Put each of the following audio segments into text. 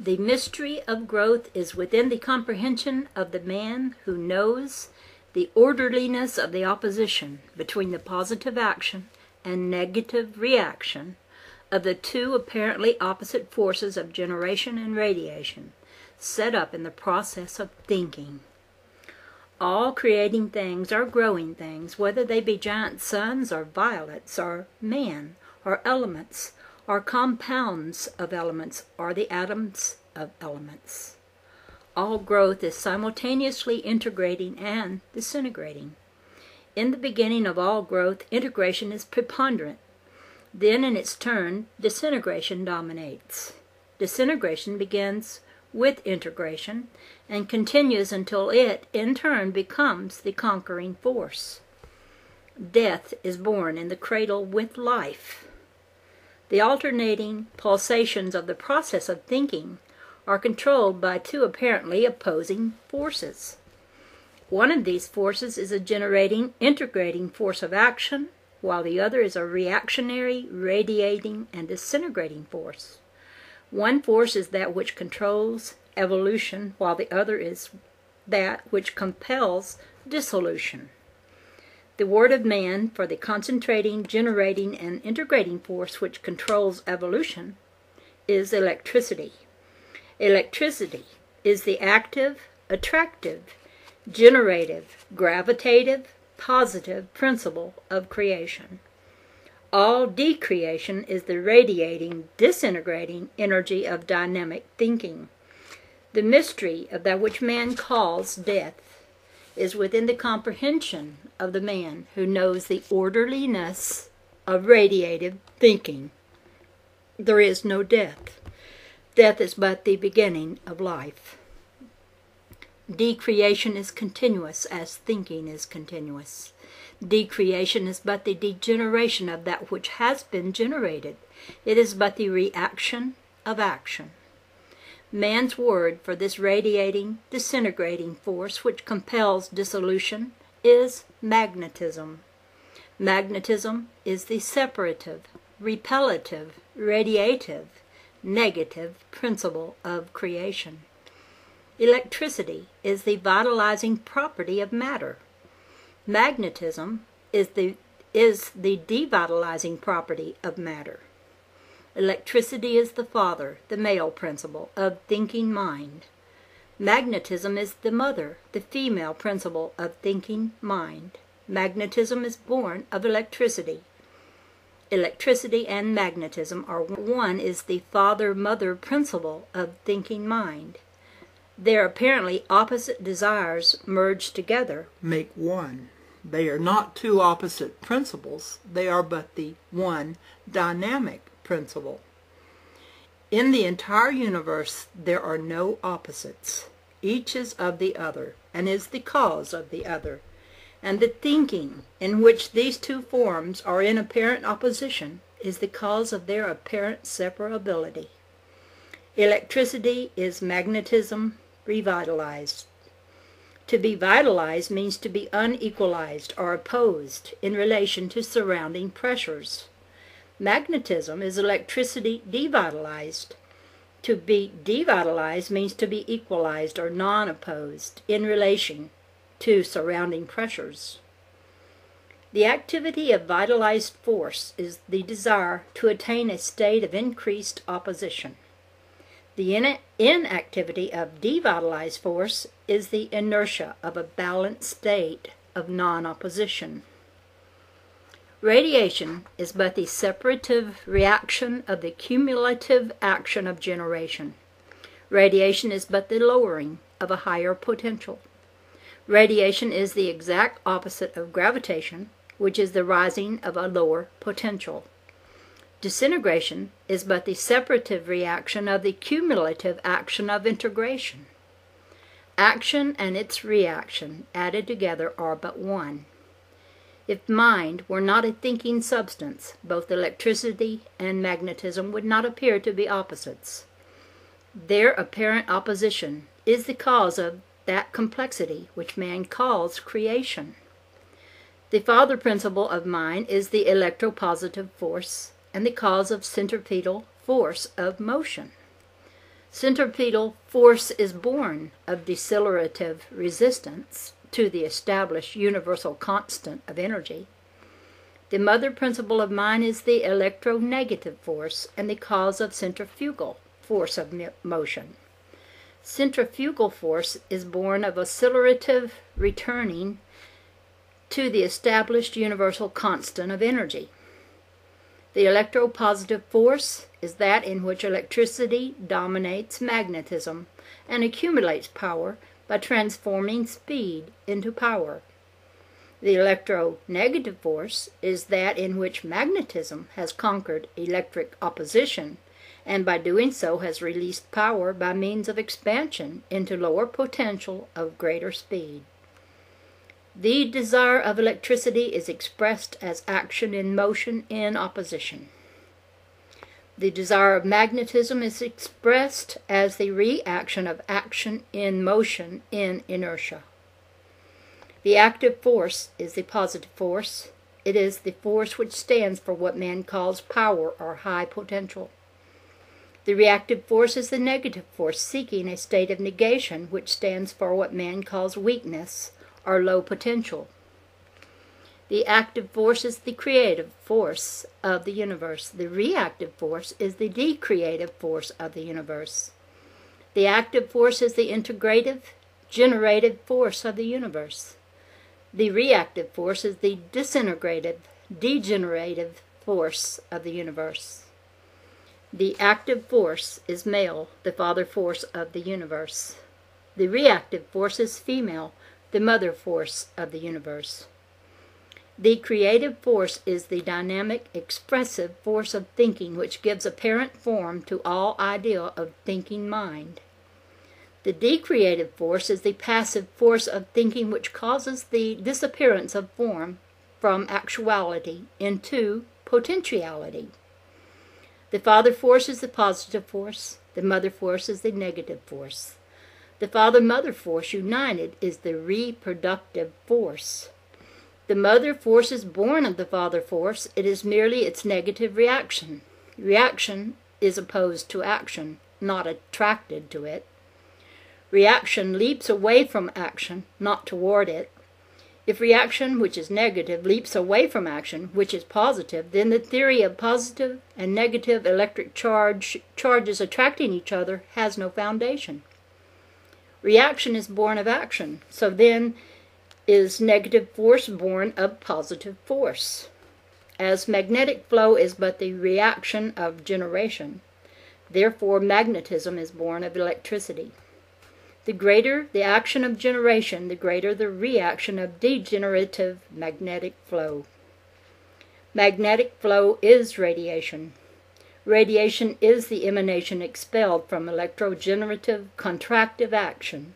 The mystery of growth is within the comprehension of the man who knows the orderliness of the opposition between the positive action and negative reaction of the two apparently opposite forces of generation and radiation set up in the process of thinking. All creating things are growing things, whether they be giant suns or violets or man or elements or compounds of elements or the atoms of elements. All growth is simultaneously integrating and disintegrating. In the beginning of all growth, integration is preponderant. Then, in its turn, disintegration dominates. Disintegration begins with integration and continues until it, in turn, becomes the conquering force. Death is born in the cradle with life. The alternating pulsations of the process of thinking are controlled by two apparently opposing forces. One of these forces is a generating, integrating force of action, while the other is a reactionary, radiating, and disintegrating force. One force is that which controls evolution, while the other is that which compels dissolution. The word of man for the concentrating, generating, and integrating force which controls evolution is electricity. Electricity is the active, attractive, generative, gravitative, positive principle of creation. All decreation is the radiating, disintegrating energy of dynamic thinking. The mystery of that which man calls death is within the comprehension of the man who knows the orderliness of radiative thinking. There is no death. Death is but the beginning of life. Decreation is continuous as thinking is continuous. Decreation is but the degeneration of that which has been generated. It is but the reaction of action. Man's word for this radiating, disintegrating force which compels dissolution is magnetism. Magnetism is the separative, repellative, radiative, negative principle of creation. Electricity is the vitalizing property of matter. Magnetism is the devitalizing property of matter. Electricity is the father, the male principle, of thinking mind. Magnetism is the mother, the female principle of thinking mind. Magnetism is born of electricity. Electricity and magnetism are one is the father-mother principle of thinking mind. Their apparently opposite desires merged together make one. They are not two opposite principles. They are but the one dynamic principle. In the entire universe, there are no opposites. Each is of the other, and is the cause of the other. And the thinking in which these two forms are in apparent opposition is the cause of their apparent separability. Electricity is magnetism revitalized. To be vitalized means to be unequalized or opposed in relation to surrounding pressures. Magnetism is electricity devitalized. To be devitalized means to be equalized or non-opposed in relation to surrounding pressures. The activity of vitalized force is the desire to attain a state of increased opposition. The inactivity of devitalized force is the inertia of a balanced state of non-opposition. Radiation is but the separative reaction of the cumulative action of generation. Radiation is but the lowering of a higher potential. Radiation is the exact opposite of gravitation, which is the rising of a lower potential. Disintegration is but the separative reaction of the cumulative action of integration. Action and its reaction added together are but one. If mind were not a thinking substance, both electricity and magnetism would not appear to be opposites. Their apparent opposition is the cause of that complexity which man calls creation. The father principle of mind is the electropositive force and the cause of centripetal force of motion. Centripetal force is born of decelerative resistance to the established universal constant of energy. The mother principle of mind is the electronegative force and the cause of centrifugal force of motion. Centrifugal force is born of oscillative returning to the established universal constant of energy. The electropositive force is that in which electricity dominates magnetism and accumulates power by transforming speed into power. The electronegative force is that in which magnetism has conquered electric opposition and by doing so has released power by means of expansion into lower potential of greater speed. The desire of electricity is expressed as action in motion in opposition. The desire of magnetism is expressed as the reaction of action in motion in inertia. The active force is the positive force. It is the force which stands for what man calls power or high potential. The reactive force is the negative force seeking a state of negation which stands for what man calls weakness or low potential. The active force is the creative force of the universe. The reactive force is the decreative force of the universe. The active force is the integrative, generative force of the universe. The reactive force is the disintegrative, degenerative force of the universe. The active force is male, the father force of the universe. The reactive force is female, the mother force of the universe. The creative force is the dynamic, expressive force of thinking which gives apparent form to all idea of thinking mind. The decreative force is the passive force of thinking which causes the disappearance of form from actuality into potentiality. The father force is the positive force. The mother force is the negative force. The father-mother force united is the reproductive force. The mother force is born of the father force. It is merely its negative reaction. Reaction is opposed to action, not attracted to it. Reaction leaps away from action, not toward it. If reaction, which is negative, leaps away from action, which is positive, then the theory of positive and negative electric charges attracting each other has no foundation. Reaction is born of action, so then is negative force born of positive force. As magnetic flow is but the reaction of generation, therefore magnetism is born of electricity. The greater the action of generation, the greater the reaction of degenerative magnetic flow. Magnetic flow is radiation. Radiation is the emanation expelled from electrogenerative contractive action.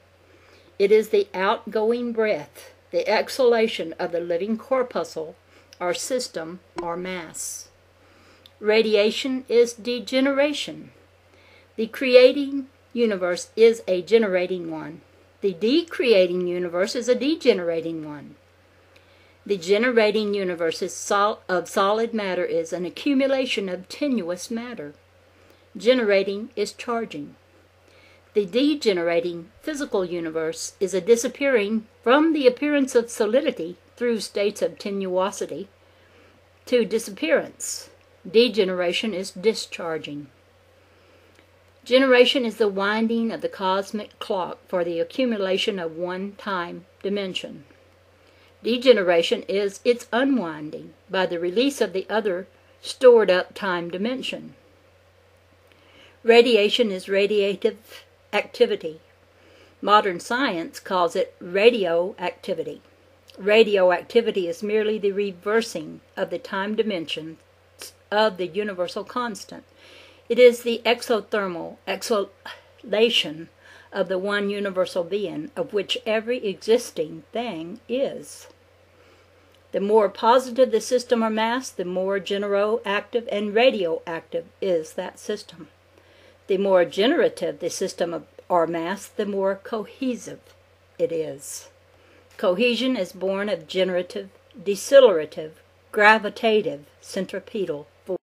It is the outgoing breath, the exhalation of the living corpuscle, or system, or mass. Radiation is degeneration. The creating universe is a generating one. The decreating universe is a degenerating one. The generating universe of solid matter is an accumulation of tenuous matter. Generating is charging. The degenerating physical universe is a disappearing from the appearance of solidity through states of tenuosity to disappearance. Degeneration is discharging. Generation is the winding of the cosmic clock for the accumulation of one time dimension. Degeneration is its unwinding by the release of the other stored up time dimension. Radiation is radiative activity. Modern science calls it radioactivity. Radioactivity is merely the reversing of the time dimensions of the universal constant. It is the exothermal exhalation of the one universal being of which every existing thing is. The more positive the system or mass, the more genero-active and radioactive is that system. The more generative the system or mass, the more cohesive it is. Cohesion is born of generative, decelerative, gravitative, centripetal